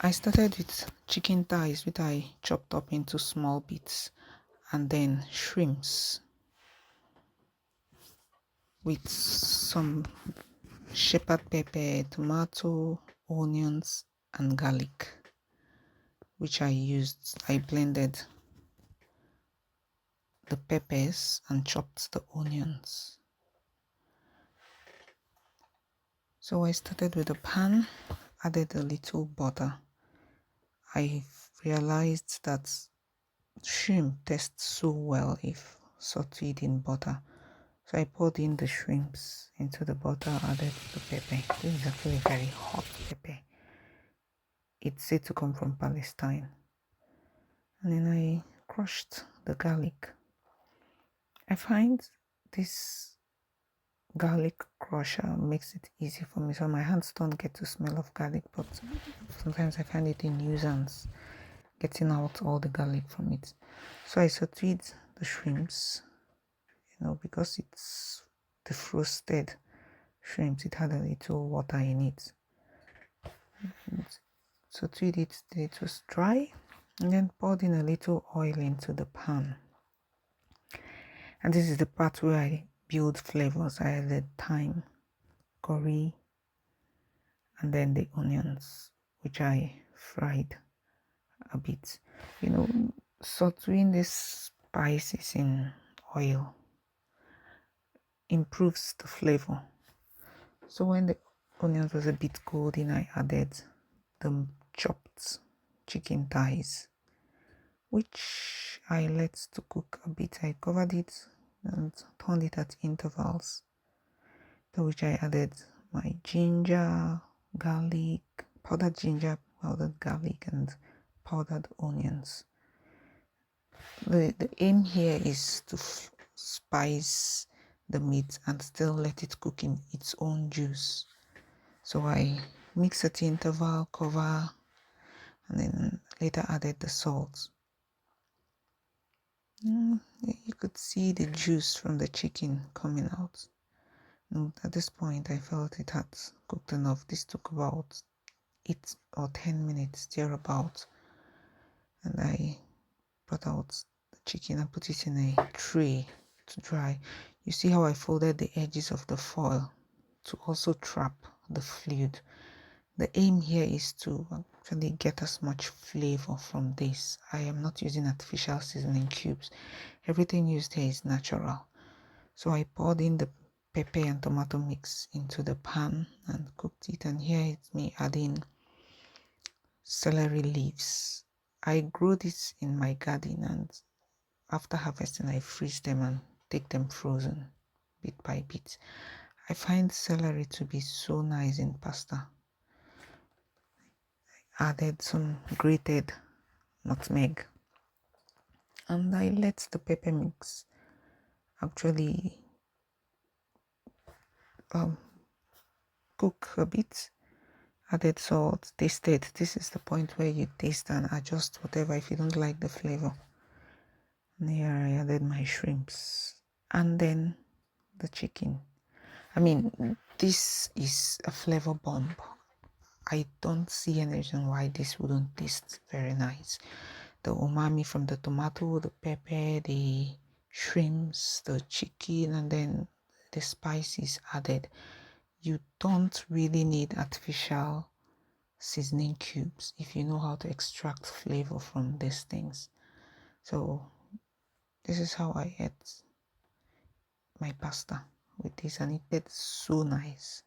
I started with chicken thighs, which I chopped up into small bits, and then shrimps with some shepherd pepper, tomato, onions, and garlic, which I blended the peppers and chopped the onions. So I started with a pan, added a little butter. I realized that shrimp tastes so well if sauteed in butter. So I poured in the shrimps into the butter, added the pepper. This is actually a very hot pepper. It's said to come from Palestine. And then I crushed the garlic. I find this garlic crusher makes it easy for me, so my hands don't get to smell of garlic, but sometimes I find it a nuisance getting out all the garlic from it. So I sauteed the shrimps, because it's the frosted shrimps, it had a little water in it. Sauteed it till it was dry, and then poured in a little oil into the pan. And this is the part where I build flavors. I added thyme, curry, and then the onions, which I fried a bit. Sauteing these spices in oil improves the flavor. So when the onions was a bit golden, I added the chopped chicken thighs, which I let to cook a bit. I covered it and turned it at intervals, to which I added my ginger, garlic, powdered ginger, powdered garlic, and powdered onions. The aim here is to spice the meat and still let it cook in its own juice. So I mix at interval, cover, and then later added the salt. You could see the juice from the chicken coming out. And at this point, I felt it had cooked enough. This took about 8 or 10 minutes, thereabout. And I brought out the chicken and put it in a tray to dry. You see how I folded the edges of the foil to also trap the fluid. The aim here is to actually get as much flavor from this. I am not using artificial seasoning cubes. Everything used here is natural. So I poured in the pepper and tomato mix into the pan and cooked it. And here it's me adding celery leaves. I grow this in my garden, and after harvesting I freeze them and take them frozen bit by bit. I find celery to be so nice in pasta. I added some grated nutmeg, and I let the pepper mix actually cook a bit. Added salt, tasted. This is the point where you taste and adjust whatever if you don't like the flavor. And here I added my shrimps and then the chicken. I mean, this is a flavor bomb. I don't see any reason why this wouldn't taste very nice. The umami from the tomato, the pepper, the shrimps, the chicken, and then the spices added. You don't really need artificial seasoning cubes if you know how to extract flavor from these things. So this is how I ate my pasta with this, and it tastes so nice.